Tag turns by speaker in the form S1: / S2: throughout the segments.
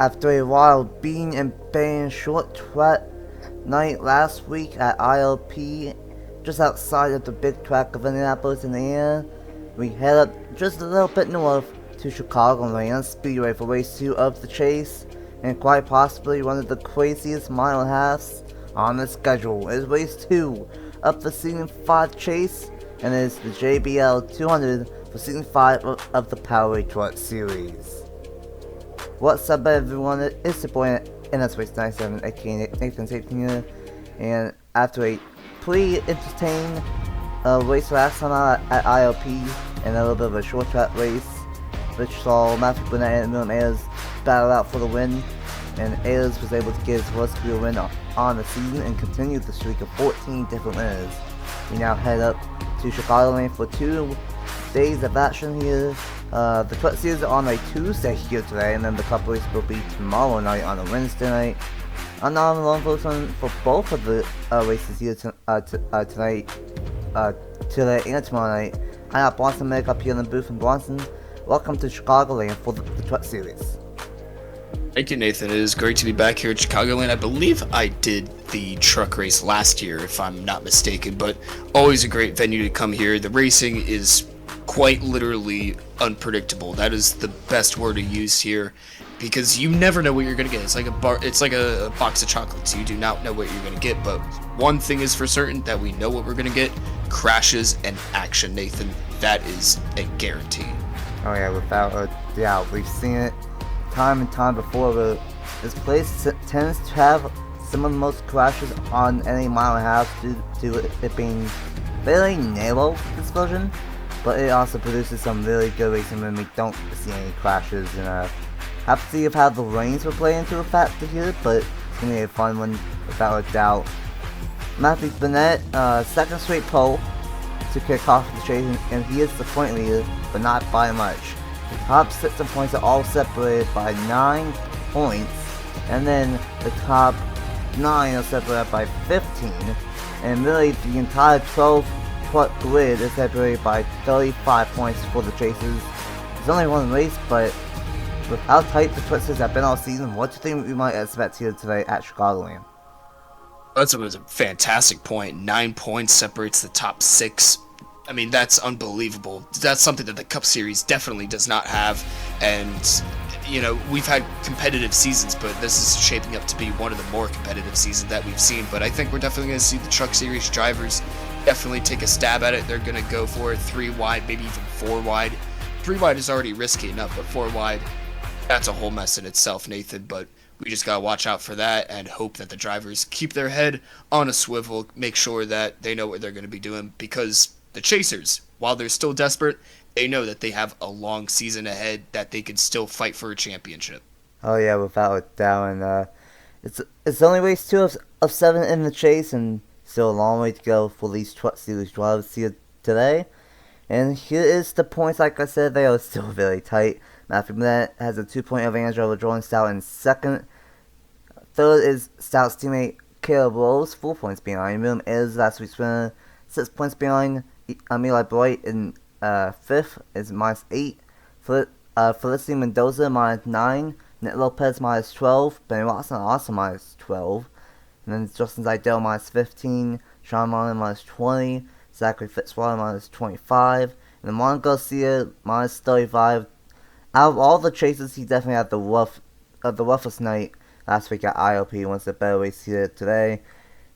S1: After a wild bean and bang short track night last week at ILP, just outside of the big track of Indianapolis, Indiana, we head up just a little bit north to Chicagoland Speedway for race 2 of the chase, and quite possibly one of the craziest mile and halves on the schedule. It is race 2 of the season 5 chase, and it is the JBL 200 for season 5 of the Powerade Truck Series. What's up, everyone? It's your boy NS 97, aka Nathan Stapleton here, and after a pretty entertaining race last time out at ILP, and a little bit of a short track race, which saw Bernette and Ayers battle out for the win, and Ayers was able to get his first career win on the season and continued the streak of 14 different winners. We now head up to Chicagoland for 2 days of action here. The Truck Series are on a Tuesday here today, and then the Cup race will be tomorrow night on a Wednesday night. I'm not on the long person for both of the races here today and tomorrow night. I got Boston Meg up here in the booth in Boston. Welcome to Chicagoland for the Truck Series.
S2: Thank you, Nathan. It is great to be back here at Chicagoland. I believe I did the truck race last year, if I'm not mistaken, but always a great venue to come here. The racing is quite literally unpredictable. That is the best word to use here, because you never know what you're gonna get. It's like a box of chocolates. You do not know what you're gonna get, but one thing is for certain, that we know what we're gonna get: crashes and action, Nathan. That is a guarantee.
S1: Oh yeah, without a doubt. We've seen it time and time before. This place tends to have some of the most crashes on any mile and a half due to it being fairly narrow this version, but it also produces some really good racing when we don't see any crashes. And have to see if how the rains will play into a factor here, but it's gonna be a fun one without a doubt. Bernette, second straight pole to kick off the chase, and he is the point leader, but not by much. The top 6 of points are all separated by 9 points, and then the top 9 are separated by 15, and really the entire 12 truck grid is separated by 35 points for the chasers. It's only one race, but with how tight the Truck Series have been all season, what do you think we might expect here today at Chicagoland?
S2: That's a fantastic point. 9 points separates the top 6. I mean, that's unbelievable. That's something that the Cup Series definitely does not have. And, you know, we've had competitive seasons, but this is shaping up to be one of the more competitive seasons that we've seen. But I think we're definitely going to see the Truck Series drivers definitely take a stab at it. They're going to go for it 3 wide, maybe even 4 wide. 3 wide is already risky enough, but 4 wide, that's a whole mess in itself, Nathan. But we just got to watch out for that and hope that the drivers keep their head on a swivel, make sure that they know what they're going to be doing, because the chasers, while they're still desperate, they know that they have a long season ahead, that they can still fight for a championship.
S1: Oh yeah, without a doubt. And it's only race 2 of 7 in the chase, and still a long way to go for these Truck Series drivers here today. And here is the points. Like I said, they are still very tight. Bernette has a 2-point advantage over Jordan Stout in second. Third is Stout's teammate Caleb Rose, 4 points behind him. Is last week's winner, 6 points behind. Eli Bright in 5th is -8. Felicity Mendoza -9. Nick Lopez -12. Ben Watson also -12. And then Justin Zidell -15. Sean Martin -20. Zachary Fitzwater -25. And then Juan Garcia -35. Out of all the chases, he definitely had the roughest night last week at ILP. Wants a better race here today.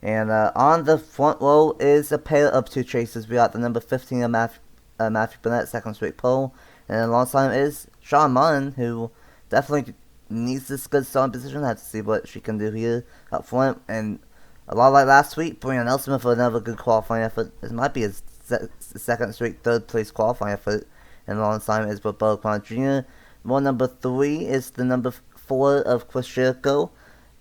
S1: And on the front row is a pair of 2 chasers. We got the number 15 of Matthew Bernette, second straight pole. And then alongside him is Sean Martin, who definitely needs this good starting position. Have to see what she can do here up front. And a lot like last week, Brian Nelson for another good qualifying effort. This might be his second straight 3rd place qualifying effort. And alongside him is Roberto Connor Jr. More number 3 is the number 4 of Chris Jericho.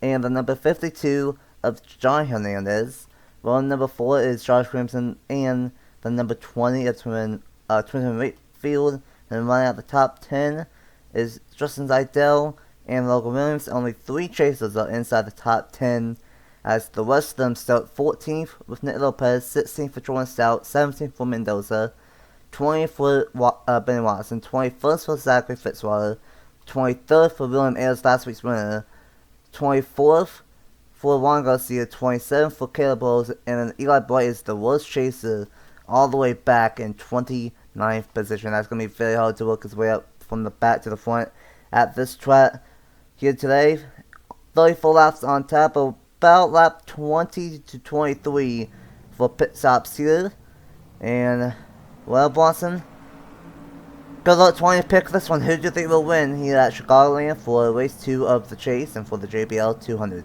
S1: And the number 52 of John Hernandez. Well, number 4 is Josh Crimson, and the number 20 of Twin Wakefield. And running out the top 10 is Justin Zidell and Logan Williams. Only 3 chasers are inside the top 10, as the rest of them start 14th with Nick Lopez, 16th for Jordan Stout, 17th for Mendoza, 20th for Ben Watson, 21st for Zachary Fitzwater, 23rd for William Ayers, last week's winner. 24th for Juan Garcia. 27th for Caleb Rose. And then Eli Bright is the worst chaser all the way back in 29th position. That's going to be very hard to work his way up from the back to the front at this track here today. 34 laps on tap, about lap 20 to 23 for pit stops here. And, well, Bronson, good luck trying to pick this one. Who do you think will win here at Chicagoland for race 2 of the chase and for the JBL 200?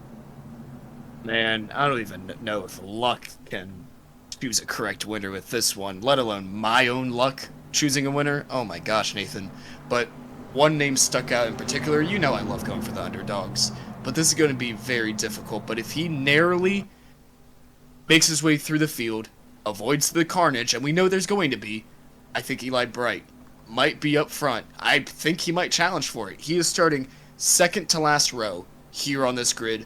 S2: Man, I don't even know if luck can choose a correct winner with this one, let alone my own luck choosing a winner. Oh my gosh, Nathan. But one name stuck out in particular. You know I love going for the underdogs, but this is going to be very difficult. But if he narrowly makes his way through the field, avoids the carnage, and we know there's going to be, I think Eli Bright might be up front. I think he might challenge for it. He is starting second to last row here on this grid,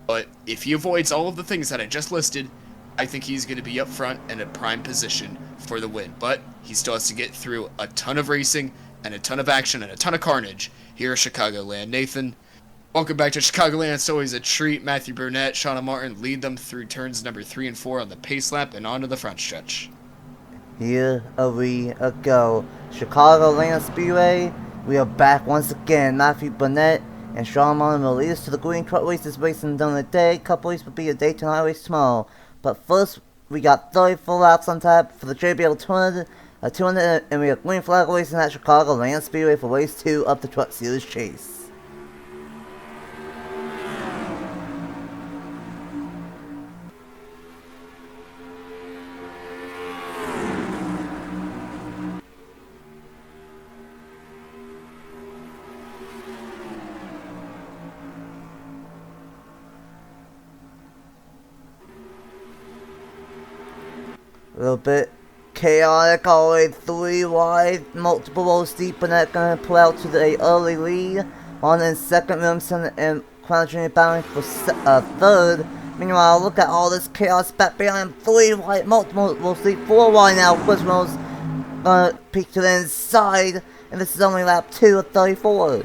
S2: but if he avoids all of the things that I just listed, I think he's going to be up front in a prime position for the win. But he still has to get through a ton of racing and a ton of action and a ton of carnage here at Chicagoland. Nathan, welcome back to Chicagoland. It's always a treat. Matthew Bernette, Shauna Martin lead them through turns number 3 and 4 on the pace lap and onto the front stretch.
S1: Here we go. Chicagoland Speedway. We are back once again. Matthew Bernette and Shauna Martin will lead us to the Green Truck races racing during the day. Couple races will be a day tonight race tomorrow. But first, we got 34 laps on tap for the JBL 200, and we have green flag racing at Chicagoland Speedway for race 2 of the Truck Series chase. A little bit chaotic all the way 3 wide, multiple rows deep, and that's going to pull out to the early lead. On in second, Williamson and Crown Jr. battling for third. Meanwhile, look at all this chaos back behind 3 wide, multiple rows deep, 4 wide now. Chris Reynolds going to peek to the inside, and this is only lap 2 of 34.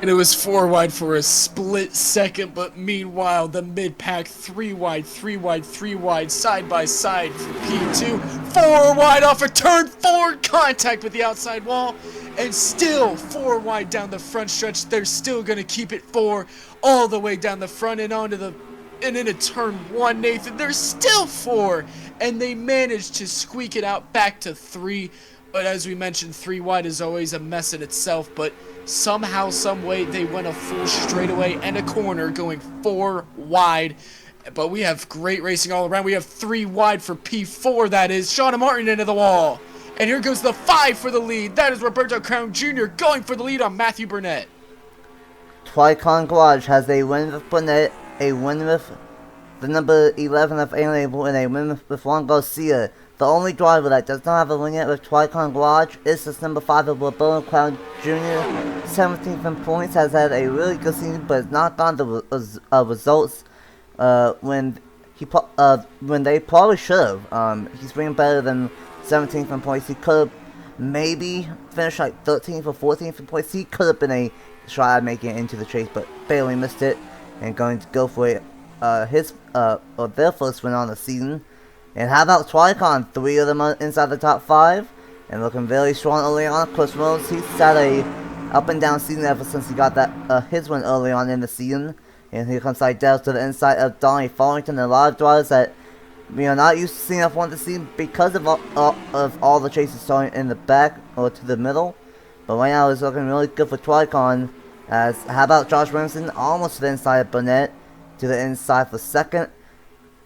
S2: And it was 4 wide for a split second, but meanwhile, the mid-pack 3 wide, 3 wide, 3 wide, side by side for P2. 4 wide off a turn 4, contact with the outside wall, and still 4 wide down the front stretch. They're still going to keep it 4 all the way down the front and onto the, and into turn 1, Nathan. They're still 4, and they managed to squeak it out back to 3. But as we mentioned, 3 wide is always a mess in itself, but somehow, some way, they went a full straightaway and a corner going 4 wide. But we have great racing all around. We have 3 wide for P4, that is. Shauna Martin into the wall. And here goes the 5 for the lead. That is Roberto Crown Jr. going for the lead on Matthew Bernette.
S1: Tricon Garage has a win with Bernette, a win with the number 11 of Enable, and a win with Juan Garcia. The only driver that does not have a win yet with Tricon Garage is this number 5 of Roberto Crown Jr. 17th in points, has had a really good season, but has not gotten the results when they probably should have. He's bringing better than 17th in points. He could have maybe finished like 13th or 14th in points. He could have been a shot at making it into the chase, but barely missed it, and going to go for it, their first win on the season. And how about Tricon? 3 of them are inside the top 5, and looking very strong early on. Chris Reynolds, he's had a up and down season ever since he got that his win early on in the season. And here comes Seidel to the inside of Donnie Farrington, and a lot of drivers that we are not used to seeing up one to see because of all the chases starting in the back or to the middle. But right now it's looking really good for Tricon. As how about Josh Williamson, almost to the inside of Bernette, to the inside for second.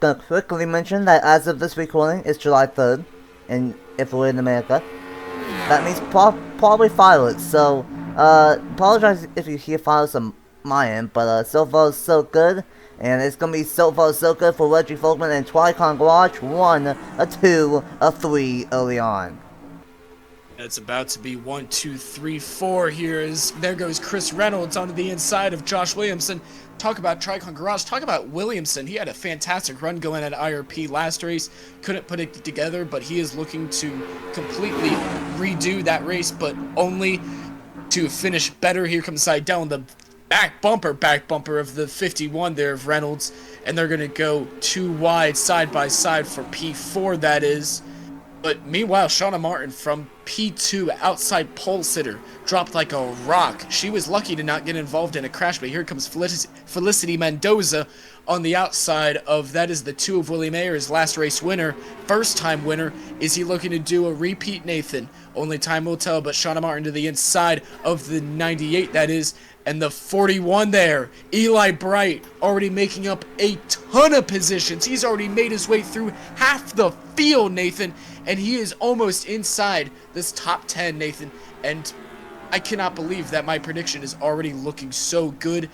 S1: Gonna quickly mention that as of this recording, it's July 3rd, and if we're in America, that means probably fireworks. So, apologize if you hear fireworks on my end, but so far so good, and it's gonna be so far so good for Reggie Folkman and Tricon Garage. 1, a 2, a 3 early on.
S2: It's about to be 1, 2, 3, 4 here. As there goes Chris Reynolds onto the inside of Josh Williamson. Talk about Tricon Garage. Talk about Williamson. He had a fantastic run going at IRP last race. Couldn't put it together, but he is looking to completely redo that race, but only to finish better. Here comes Seidel in the back bumper of the 51 there of Reynolds. And they're going to go 2 wide side by side for P4, that is. But meanwhile, Shauna Martin from P2, outside pole sitter, dropped like a rock. She was lucky to not get involved in a crash, but here comes Felicity Mendoza on the outside of, that is the 2 of William Ayers, last race winner, first time winner. Is he looking to do a repeat, Nathan? Only time will tell, but Shauna Martin to the inside of the 98, that is, and the 41 there, Eli Bright, already making up a ton of positions. He's already made his way through half the field, Nathan, and he is almost inside this top 10, Nathan. And I cannot believe that my prediction is already looking so good,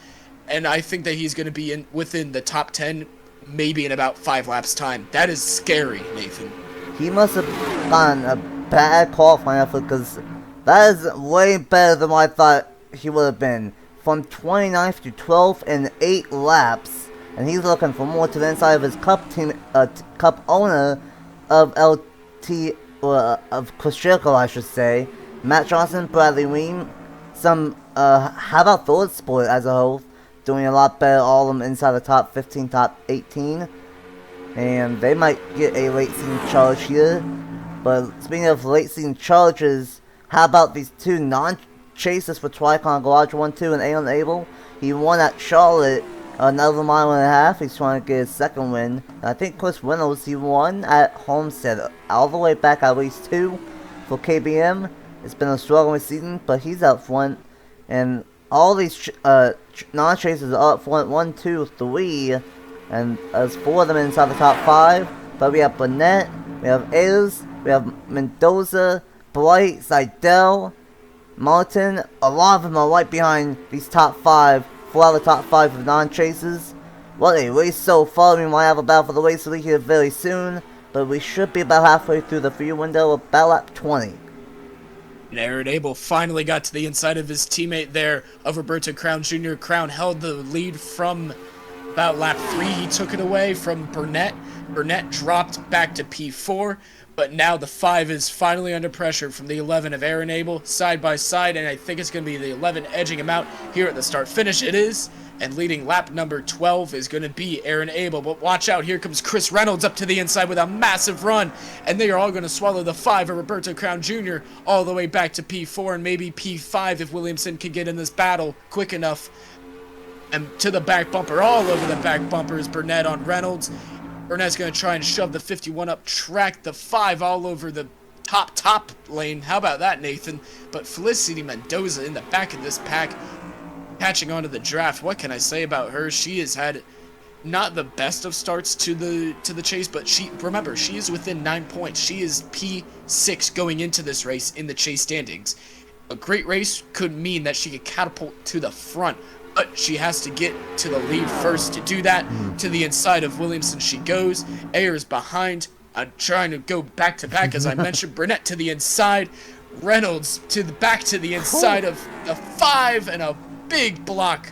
S2: and I think that he's going to be within the top 10 maybe in about 5 laps time. That is scary, Nathan.
S1: He must have gotten a bad qualifying effort, because that is way better than what I thought he would have been. From 29th to 12th in 8 laps, and he's looking for more to the inside of his Cup team, Cup owner of LT, of Costrico, I should say, Matt Johnson, Bradley Ween, how about Thor Sport as a whole, doing a lot better, all of them inside the top 15, top 18, and they might get a late season charge here. But speaking of late season charges, how about these 2 non-chasers for Tricon Garage 1-2 and Alan Abel? He won at Charlotte another mile and a half. He's trying to get his second win. And I think Chris Reynolds, he won at Homestead all the way back at race 2 for KBM. It's been a struggling season, but he's up front. And all these non-chasers are up front, 1, 2, 3. And there's 4 of them inside the top 5. But we have Bernette, we have Ayers, we have Mendoza, Bright, Seidel, Martin. A lot of them are right behind these top 5. 4 out of the top 5 of non-chasers. What a race so far. We might have a battle for the race lead here very soon, but we should be about halfway through the free window, about lap 20.
S2: And Aaron Abel finally got to the inside of his teammate there of Roberto Crown Jr. Crown held the lead from about lap 3. He took it away from Bernette. Bernette dropped back to P4. But now the 5 is finally under pressure from the 11 of Aaron Abel, side by side, and I think it's going to be the 11 edging him out here at the start-finish. It is, and leading lap number 12 is going to be Aaron Abel. But watch out, here comes Chris Reynolds up to the inside with a massive run, and they are all going to swallow the 5 of Roberto Crown Jr. all the way back to P4 and maybe P5 if Williamson can get in this battle quick enough. And to the back bumper, all over the back bumper is Bernette on Reynolds. Bernette's going to try and shove the 51 up track, the 5 all over the top lane. How about that, Nathan? But Felicity Mendoza in the back of this pack, catching on to the draft. What can I say about her? She has had not the best of starts to the chase, but remember, she is within 9 points. She is P6 going into this race in the chase standings. A great race could mean that she could catapult to the front, but she has to get to the lead first. To do that, to the inside of Williamson she goes. Ayers behind. I'm trying to go back to back, as I mentioned. Bernette to the inside. Reynolds to the inside of the 5, and a big block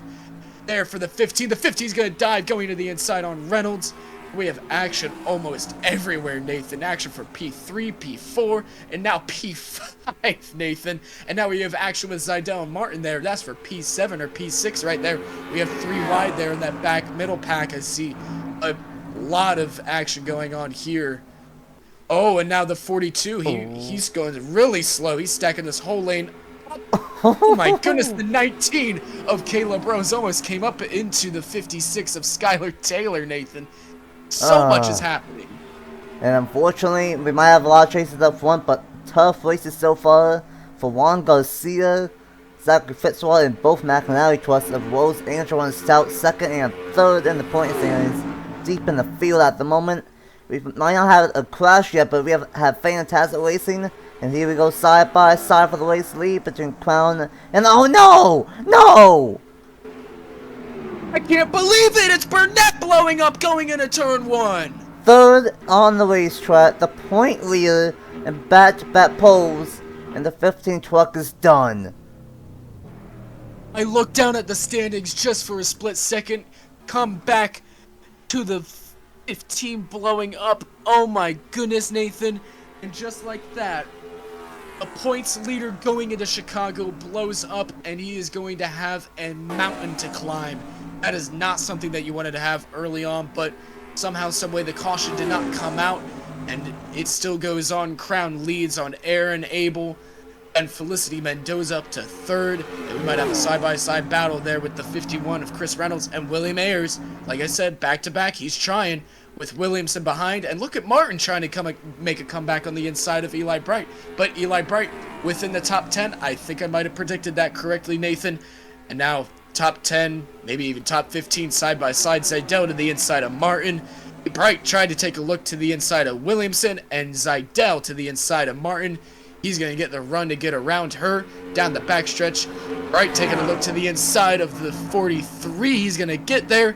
S2: there for the 15. The 15 is going to dive, going to the inside on Reynolds. We have action almost everywhere, Nathan. Action for P3, P4, and now P5, Nathan. And now we have action with Seidel and Martin there. That's for P7 or P6 right there. We have 3 wide there in that back middle pack. I see a lot of action going on here. Oh, and now the 42. He's going really slow. He's stacking this whole lane. Oh my goodness, the 19 of Caleb Rose almost came up into the 56 of Skylar Taylor, Nathan. So much is happening.
S1: And unfortunately, we might have a lot of chases up front, but tough races so far for Juan Garcia, Zachary Fitzwater, and both McNally trucks of Rose, Angel, and Stout, second and third in the point standings, deep in the field at the moment. We might not have a crash yet, but we have fantastic racing. And here we go side by side for the race lead between Crown and... Oh no! No!
S2: I can't believe it! It's Bernette blowing up going into turn 1!
S1: Third on the racetrack, the point leader, and back-to-back poles, and the 15 truck is done.
S2: I look down at the standings just for a split second, come back to the 15 blowing up. Oh my goodness, Nathan. And just like that, A points leader going into Chicago blows up, and he is going to have a mountain to climb. That is not something that you wanted to have early on, but somehow, someway, the caution did not come out, and it still goes on. Crown leads on Aaron Abel and Felicity Mendoza up to third, and we might have a side-by-side battle there with the 51 of Chris Reynolds and William Ayers. Like I said, back-to-back, he's trying with Williamson behind, and look at Martin trying to make a comeback on the inside of Eli Bright. But Eli Bright within the top 10, I think I might have predicted that correctly, Nathan. And now top 10, maybe even top 15 side-by-side, Zidell to the inside of Martin. Bright tried to take a look to the inside of Williamson, and Zidell to the inside of Martin. He's going to get the run to get around her down the backstretch. Bright taking a look to the inside of the 43. He's going to get there.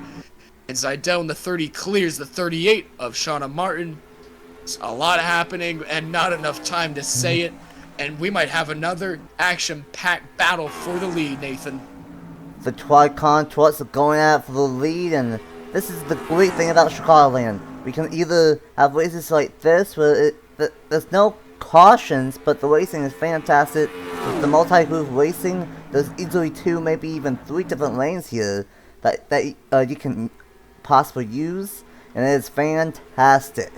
S2: And Zidell in the 30 clears the 38 of Shauna Martin. It's a lot happening and not enough time to say it. And we might have another action-packed battle for the lead, Nathan.
S1: The Tricon trucks are going at it for the lead, and this is the great thing about Chicagoland. We can either have races like this where there's no cautions, but the racing is fantastic. With the multi-groove racing, there's easily 2, maybe even 3 different lanes here that you can possibly use, and it is fantastic.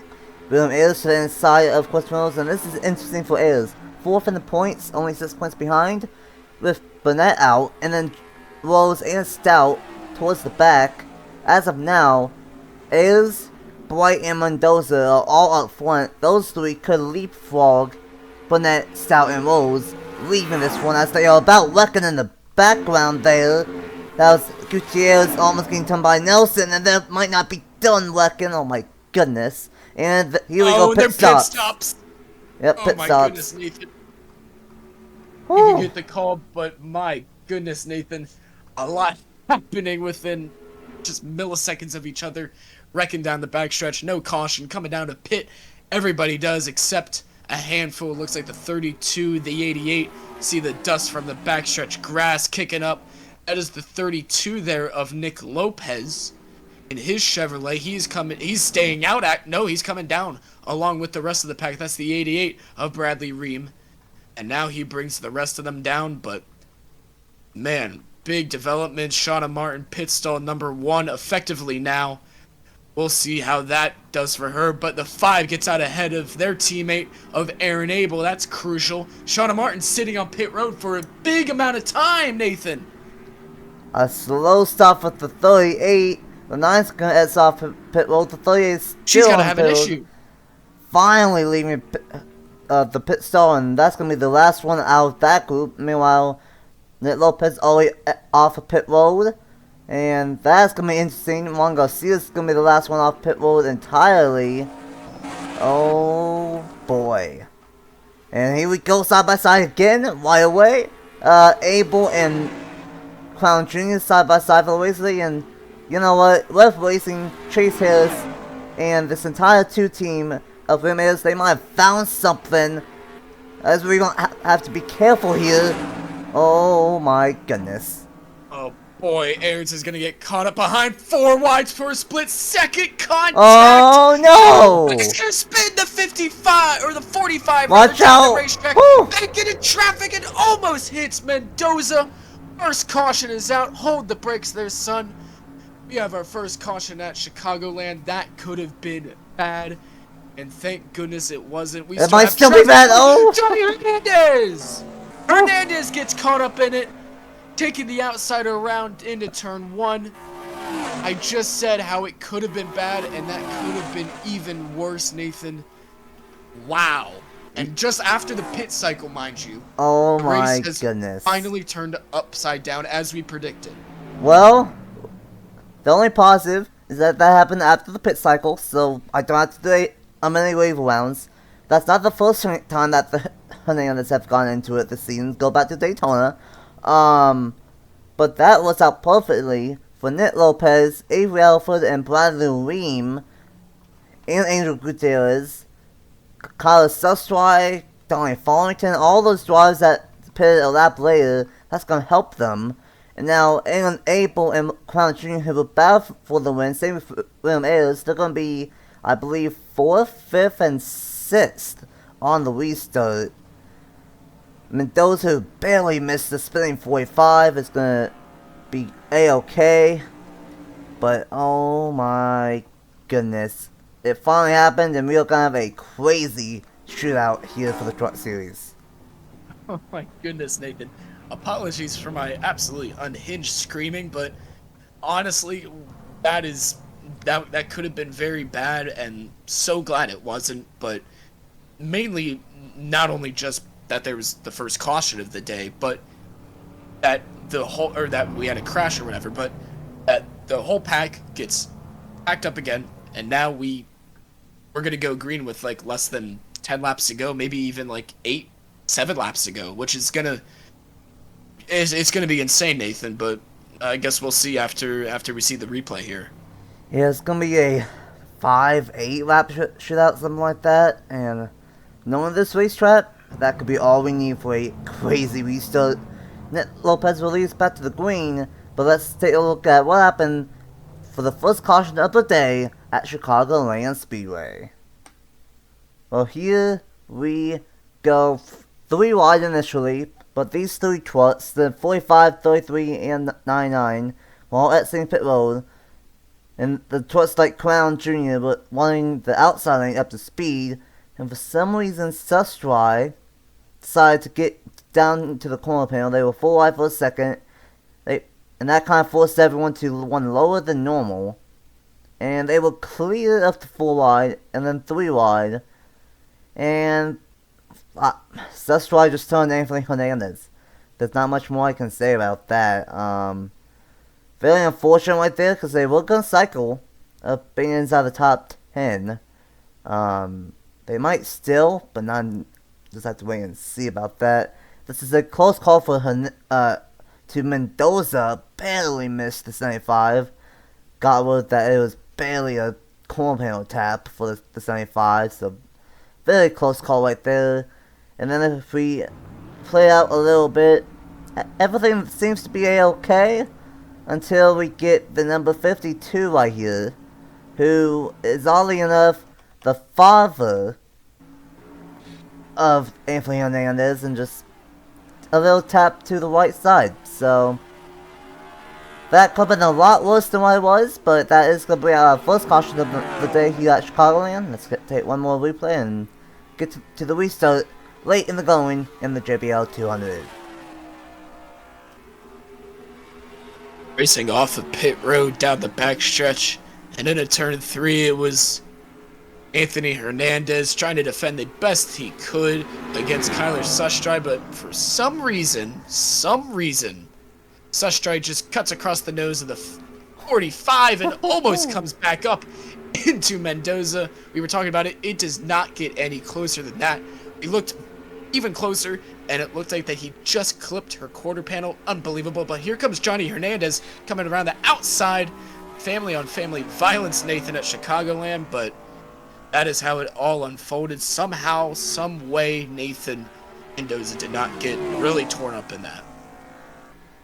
S1: William Ayers to the inside of Chris Reynolds, and this is interesting for Ayers. 4th in the points, only 6 points behind, with Bernette out, and then Rose and Stout towards the back. As of now, Ayers, Bright, and Mendoza are all up front. Those 3 could leapfrog Bernette, Stout, and Rose, leaving this one as they are about wrecking in the background there. That was Gutierrez almost getting turned by Nelson, and that might not be done wrecking. Oh my goodness. And here we go, pit stops. Yep, pit stops.
S2: Oh my goodness, Nathan. You can get the call, but my goodness, Nathan. A lot happening within just milliseconds of each other. Wrecking down the backstretch, no caution, coming down to pit. Everybody does, except a handful. It looks like the 32, the 88. See the dust from the backstretch grass kicking up. That is the 32 there of Nick Lopez in his Chevrolet. He's staying out he's coming down along with the rest of the pack. That's the 88 of Bradley Ream. And now he brings the rest of them down, but man, big development. Shauna Martin, pit stall number 1 effectively now. We'll see how that does for her, but the 5 gets out ahead of their teammate of Aaron Abel. That's crucial. Shauna Martin sitting on pit road for a big amount of time, Nathan.
S1: A slow stop with the 38. The 9's gonna head off pit road. The 38 is still
S2: She's gonna
S1: on
S2: have
S1: pit
S2: an
S1: road.
S2: issue.
S1: Finally leaving the pit stall, and that's gonna be the last one out of that group. Meanwhile, Nick Lopez all the way off of pit road, and that's gonna be interesting. Juan Garcia's gonna be the last one off pit road entirely. Oh boy! And here we go, side by side again, right away. Abel and Crown Jr. side by side for the racing, and you know what? Left Racing, Chase Harris, and this entire 2 team of Ramirez, they might have found something. As we're gonna have to be careful here. Oh my goodness.
S2: Oh boy, Ayers is gonna get caught up behind 4 wides for a split second contact.
S1: Oh no!
S2: He's gonna spin the 55 or the 45.
S1: Watch out!
S2: The racetrack, back into traffic and almost hits Mendoza. First caution is out. Hold the brakes there, son. We have our first caution at Chicagoland. That could have been bad, and thank goodness it wasn't.
S1: It might still be bad. Oh!
S2: Johnny Hernandez! Hernandez gets caught up in it, taking the outsider around into turn 1. I just said how it could have been bad, and that could have been even worse, Nathan. Wow. And just after the pit cycle, mind you.
S1: Oh my
S2: race has
S1: goodness.
S2: finally turned upside down as we predicted.
S1: Well, the only positive is that happened after the pit cycle, so I don't have to do many wave rounds. That's not the first time that the Hernandez have gone into it this season. Go back to Daytona. But that works out perfectly for Nick Lopez, Avery Alford, and Bradley Ream, and Angel Gutierrez, Kyle Sustry, Donnie Farmington, all those drivers that pitted a lap later. That's going to help them. And now, Aaron Abel and Crown Jr. who will battle for the win, same with William Ayers. They're going to be, I believe, 4th, 5th, and 6th on the restart. Mendoza, who barely missed the spinning 45, is going to be A-okay. But oh my goodness. It finally happened, and we're going to have a crazy shootout here for the Truck Series.
S2: Oh my goodness, Nathan. Apologies for my absolutely unhinged screaming, but honestly, that could have been very bad, and so glad it wasn't. But mainly, not only just that there was the first caution of the day, but that that we had a crash or whatever, but that the whole pack gets packed up again, and now we're gonna go green with like less than 10 laps to go, maybe even like 7 laps to go, which is it's gonna be insane, Nathan. But I guess we'll see after we see the replay here.
S1: Yeah, it's going to be a 5-8 lap shootout, something like that. And knowing this racetrack, that could be all we need for a crazy restart. Nick Lopez released back to the green, but let's take a look at what happened for the first caution of the day at Chicagoland Speedway. Well, here we go 3 wide initially, but these 3 trucks, the 45, 33, and 99, were all at St. Pit Road, and the trucks like Crown Jr. were wanting the outside lane up to speed, and for some reason Sustry decided to get down to the corner panel. They were 4 wide for a second, and that kind of forced everyone to run lower than normal, and they were clear up to 4 wide, and then 3 wide, and Sustry just turned Anthony Hernandez. There's not much more I can say about that. Very unfortunate right there, because they were going to cycle being inside the top 10. They might still, but not. Just have to wait and see about that. This is a close call for to Mendoza. Barely missed the 75. Got word that it was barely a corner panel tap for the 75. So very close call right there. And then if we play out a little bit, everything seems to be a-okay until we get the number 52 right here, who is oddly enough the father of Anthony Hernandez, and just a little tap to the right side. So that could have been a lot worse than what it was, but that is going to be our first caution of the day here at Chicagoland. Let's take one more replay and get to the restart late in the going in the JBL 200.
S2: Racing off of pit road down the backstretch, and into turn 3, it was Anthony Hernandez trying to defend the best he could against Kyler Sustry, but for some reason, Sustry just cuts across the nose of the 45 and almost comes back up into Mendoza. We were talking about it. It does not get any closer than that. We looked even closer, and it looked like that he just clipped her quarter panel. Unbelievable. But here comes Johnny Hernandez coming around the outside. Family on family violence, Nathan, at Chicagoland, but that is how it all unfolded. Somehow, some way, Nathan Mendoza did not get really torn up in that.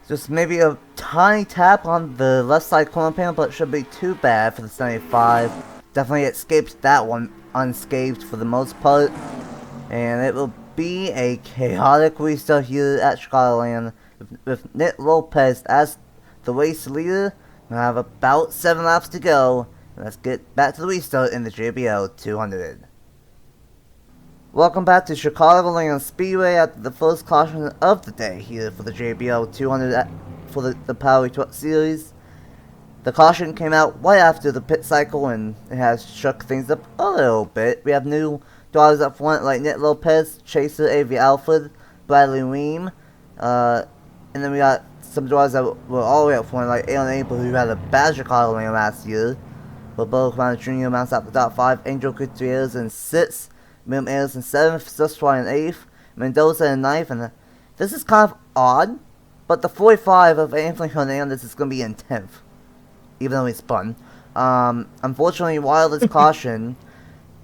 S1: Just maybe a tiny tap on the left side corner panel, but it shouldn't be too bad for the 75. Definitely escaped that one unscathed for the most part. And it will be a chaotic restart here at Chicagoland with Nick Lopez as the race leader. We have about 7 laps to go. Let's get back to the restart in the JBL 200. Welcome back to Chicagoland Speedway after the first caution of the day here for the JBL 200 for the Powerade Truck Series. The caution came out right after the pit cycle, and it has shook things up a little bit. We have new drivers up front like Nick Lopez, Chaser, Avery Alford, Bradley Weem, and then we got some drivers that were all the way up front like Alan Abel, who had a bad Chicagoland last year. Roberto Crown Jr. mounts out the top 5, Angel Gutierrez in 6th, Mim Ayers in 7th, Sustry in 8th, Mendoza in 9th, and this is kind of odd, but the 45 of Anthony Hernandez is going to be in 10th, even though he spun. Unfortunately, while this caution,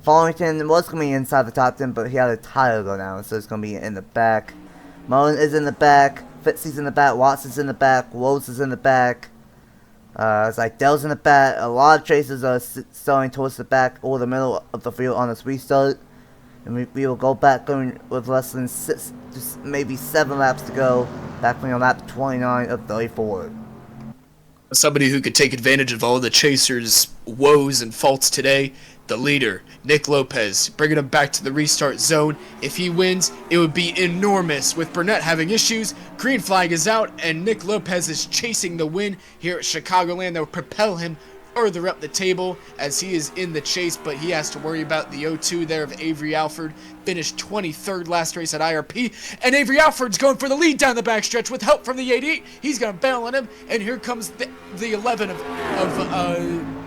S1: Farmington was going to be inside the top 10, but he had a tire go down, so it's going to be in the back. Mullen is in the back, Fitzy's in the back, Watts is in the back, Rose is in the back. It's like Dell's in the back. A lot of chasers are starting towards the back or the middle of the field on this restart. And we will go back going with less than 6, just maybe 7 laps to go, back on lap 29 of 34.
S2: Somebody who could take advantage of all the chasers' woes and faults today, the leader, Nick Lopez, bringing him back to the restart zone. If he wins, it would be enormous. With Bernette having issues, green flag is out, and Nick Lopez is chasing the win here at Chicagoland that will propel him further up the table as he is in the chase, but he has to worry about the 0-2 there of Avery Alford. Finished 23rd last race at IRP, and Avery Alford's going for the lead down the backstretch with help from the 88. He's going to bail on him, and here comes the 11 of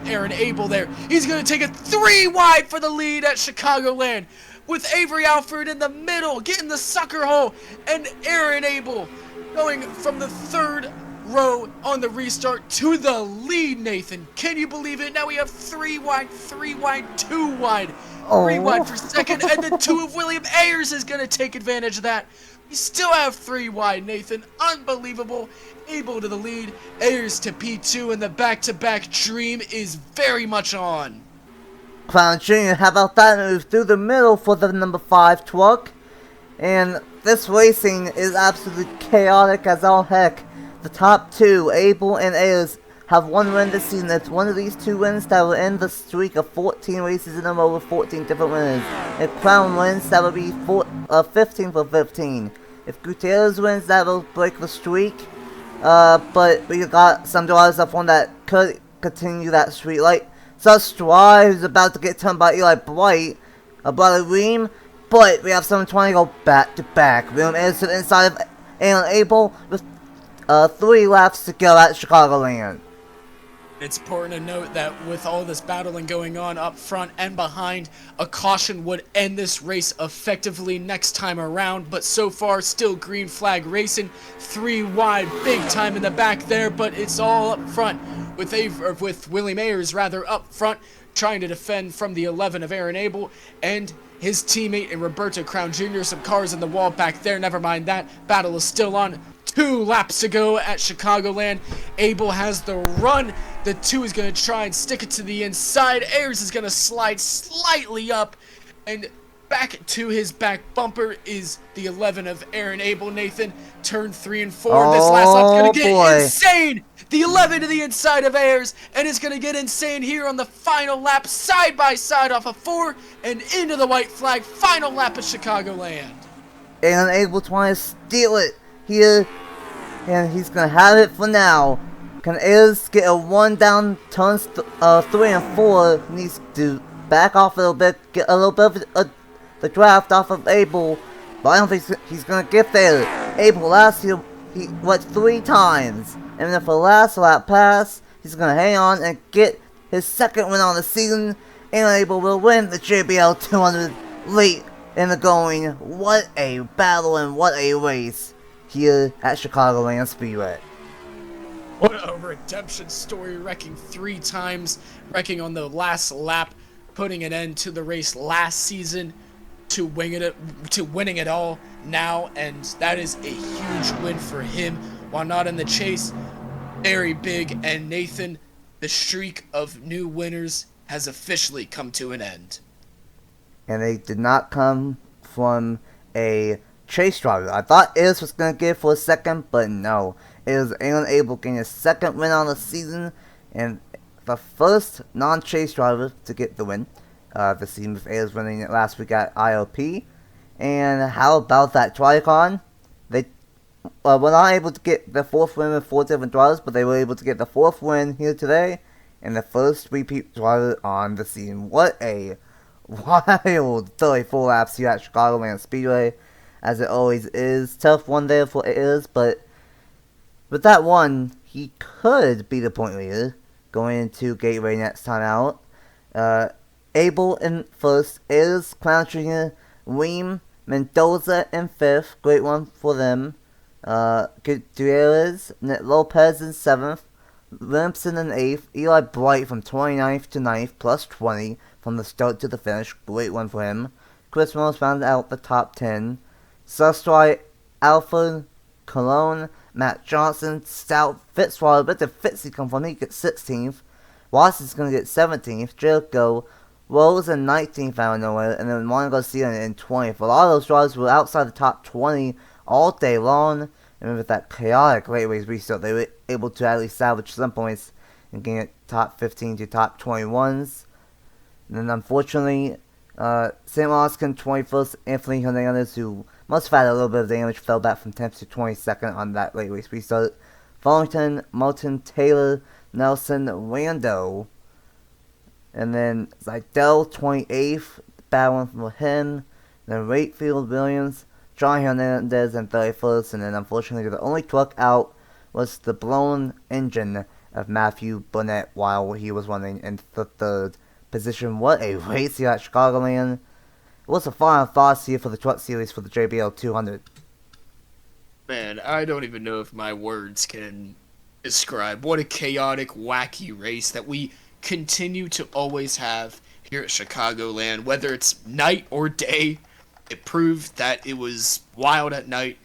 S2: Aaron Abel there. He's going to take it 3 wide for the lead at Chicagoland with Avery Alford in the middle, getting the sucker hole, and Aaron Abel going from the 3rd row on the restart to the lead, Nathan. Can you believe it? Now we have 3 wide, 3 wide, 2 wide. 3 wide for second, and the 2 of William Ayers is going to take advantage of that. We still have 3 wide, Nathan. Unbelievable. Abel to the lead, Ayers to P2, and the back-to-back dream is very much on.
S1: Clown Jr., how about that move through the middle for the number 5 truck? And this racing is absolutely chaotic as all heck. The top 2, Abel and Ayers, have 1 win this season. It's one of these 2 wins that will end the streak of 14 races in a row with 14 different winners. If Crown wins, that will be 15 for 15. If Gutierrez wins, that will break the streak. But we got some drivers up on that could continue that streak. Like Sustrai, who's about to get turned by Eli Bright, about a Ream. But we have someone trying to go back to back. William Ayers to the inside of Alan Abel with 3 laps to go at Chicagoland.
S2: It's important to note that with all this battling going on up front and behind, a caution would end this race effectively next time around, but so far still green flag racing. 3 wide, big time in the back there, but it's all up front with William Ayers rather up front, trying to defend from the 11 of Aaron Abel and his teammate and Roberto Crown Jr. Some cars in the wall back there, never mind that. Battle is still on. 2 laps to go at Chicagoland. Abel has the run. The 2 is going to try and stick it to the inside. Ayers is going to slide slightly up. And back to his back bumper is the 11 of Aaron Abel, Nathan. Turn 3 and 4. This last lap's going to get insane. The 11 to the inside of Ayers. And it's going to get insane here on the final lap. Side by side off of 4. And into the white flag. Final lap at Chicagoland.
S1: Aaron Abel trying to steal it here, and he's gonna have it for now. Can Ayers get a 1 down turns 3 and 4? Needs to back off a little bit, get a little bit of the draft off of Abel, but I don't think he's gonna get there. Abel last year he went 3 times, and then for the last lap pass, he's gonna hang on and get his 2nd win on the season, and Abel will win the JBL 200 late in the going. What a battle and what a race here at Chicagoland Speedway.
S2: What a redemption story, wrecking 3 times, wrecking on the last lap, putting an end to the race last season, to winning it all now, and that is a huge win for him while not in the chase. Very big, and Nathan, the streak of new winners has officially come to an end.
S1: And they did not come from a chase driver. I thought Ayers was going to get it for a second, but no. It was Aaron Abel getting his 2nd win on the season, and the first non-chase driver to get the win this season, with Ayers winning it last week at IOP. And how about that Tricon? They were not able to get the 4th win with 4 different drivers, but they were able to get the 4th win here today, and the first repeat driver on the season. What a wild 34 laps here at Chicagoland Speedway, as it always is. Tough one there for Ayers, but with that one, he could be the point leader going into Gateway next time out. Abel in 1st, Ayers, Clown Jr., Weem, Mendoza in 5th. Great one for them. Gutierrez, Nick Lopez in 7th. Limpson in 8th. Eli Bright from 29th to 9th, plus 20 from the start to the finish. Great one for him. Chris Mills rounded out the top 10. Sustrai, Alfred, Cologne, Matt Johnson, Stout, Fitzwater, but the Fitzy come from, he gets 16th. Watson's going to get 17th. Jericho, Rose in 19th out of nowhere, and then Juan Garcia in 20th. A lot of those drivers were outside the top 20 all day long, and with that chaotic late race restart, they were able to at least salvage some points and get top 15 to top 21s. And then unfortunately, Sam Oskin 21st, Anthony Hernandez, who must have had a little bit of damage, fell back from 10th to 22nd on that late race restart. Fullington, Moulton, Taylor, Nelson, Rando, and then Zidell 28th, battling for him. Then Wakefield, Williams, John Hernandez in 31st, and then unfortunately the only truck out was the blown engine of Matthew Bernette while he was running in the third position. What a race here at Chicagoland. It was a final thoughts here for the Truck Series for the JBL 200.
S2: Man, I don't even know if my words can describe what a chaotic, wacky race that we continue to always have here at Chicagoland. Whether it's night or day, it proved that it was wild at night.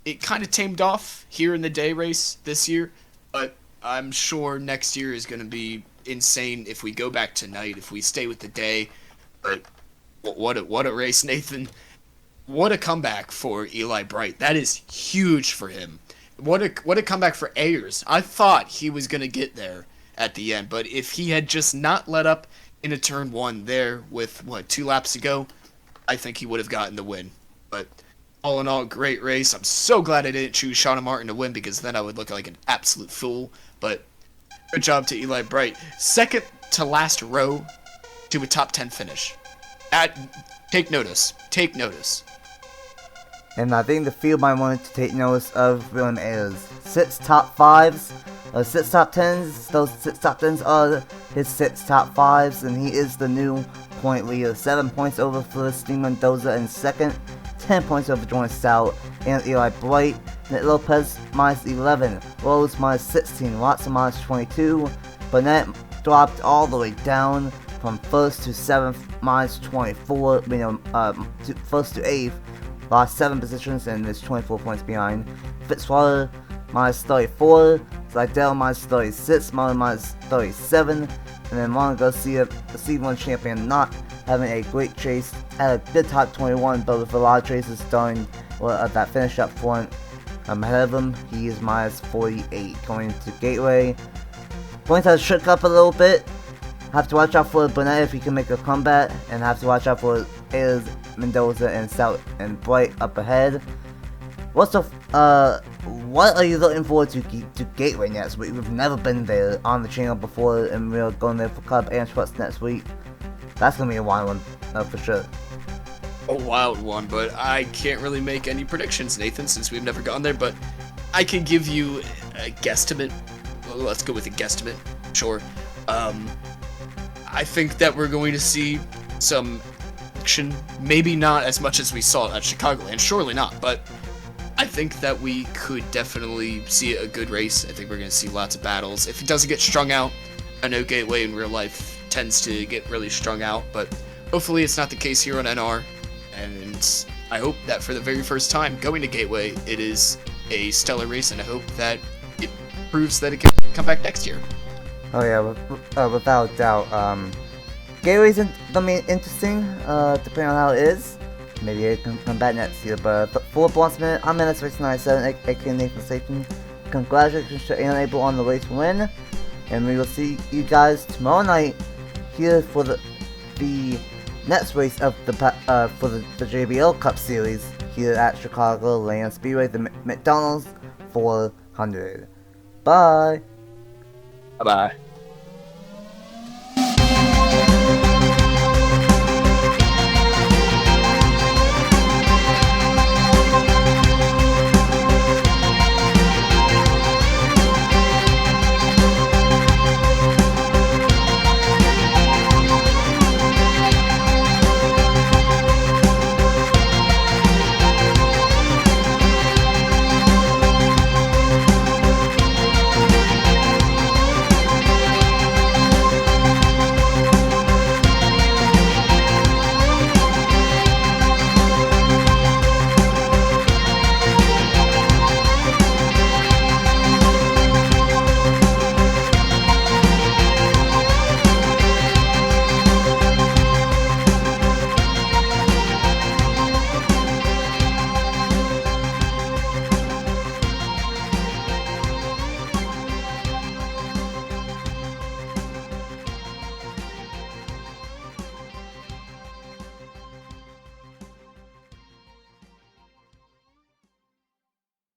S2: It kind of tamed off here in the day race this year, but I'm sure next year is going to be insane if we go back to night, if we stay with the day. But what a race, Nathan. What a comeback for Eli Bright. That is huge for him. What a comeback for Ayers. I thought he was going to get there at the end, but if he had just not let up in a turn one there with, 2 laps to go, I think he would have gotten the win. But all in all, great race. I'm so glad I didn't choose Shauna Martin to win, because then I would look like an absolute fool. But good job to Eli Bright. Second to last row to a top 10 finish. Take notice. Take notice.
S1: And I think the field might want to take notice of William Ayers. 6 top 5s, 6 top 10s. Those 6 top 10s are his 6 top 5s, and he is the new point leader. 7 points over Felicity Mendoza in second, 10 points over Jordan Stout and Eli Bright. Nick Lopez minus 11, Rose minus 16, Watson minus 22. Bernette dropped all the way down from 1st to 7th minus 24, first to 8th. Lost 7 positions and is 24 points behind. Fitzwater minus 34, Zidell minus 36, Martin minus 37, and then Juan Garcia, the C1 champion, not having a great chase at a good top 21, but with a lot of chases done that finish up front. Ahead of him, he is minus 48 going to Gateway. Points have shook up a little bit. Have to watch out for Bernette if he can make a comeback, and have to watch out for Ayers, Mendoza, and Stout and Bright up ahead. What are you looking forward to Gateway next week? We've never been there on the channel before, and we're going there for Club and Trucks next week. That's gonna be a wild one, for sure.
S2: A wild one, but I can't really make any predictions, Nathan, since we've never gone there, but I can give you a guesstimate. Well, let's go with a guesstimate. Sure. I think that we're going to see some action, maybe not as much as we saw at Chicagoland, surely not, but I think that we could definitely see a good race. I think we're going to see lots of battles. If it doesn't get strung out, I know Gateway in real life tends to get really strung out, but hopefully it's not the case here on NR, and I hope that for the very first time going to Gateway, it is a stellar race, and I hope that it proves that it can come back next year.
S1: Oh yeah, without doubt. Gateway's gonna be interesting, depending on how it is. Maybe it can come back next year, but for the last minute, I'm NS697, aka Nathan Stapleton. Congratulations to Enable on the race win, and we will see you guys tomorrow night here for the next race of the JBL Cup Series here at Chicagoland Speedway, the McDonald's 400. Bye.
S2: Bye-bye.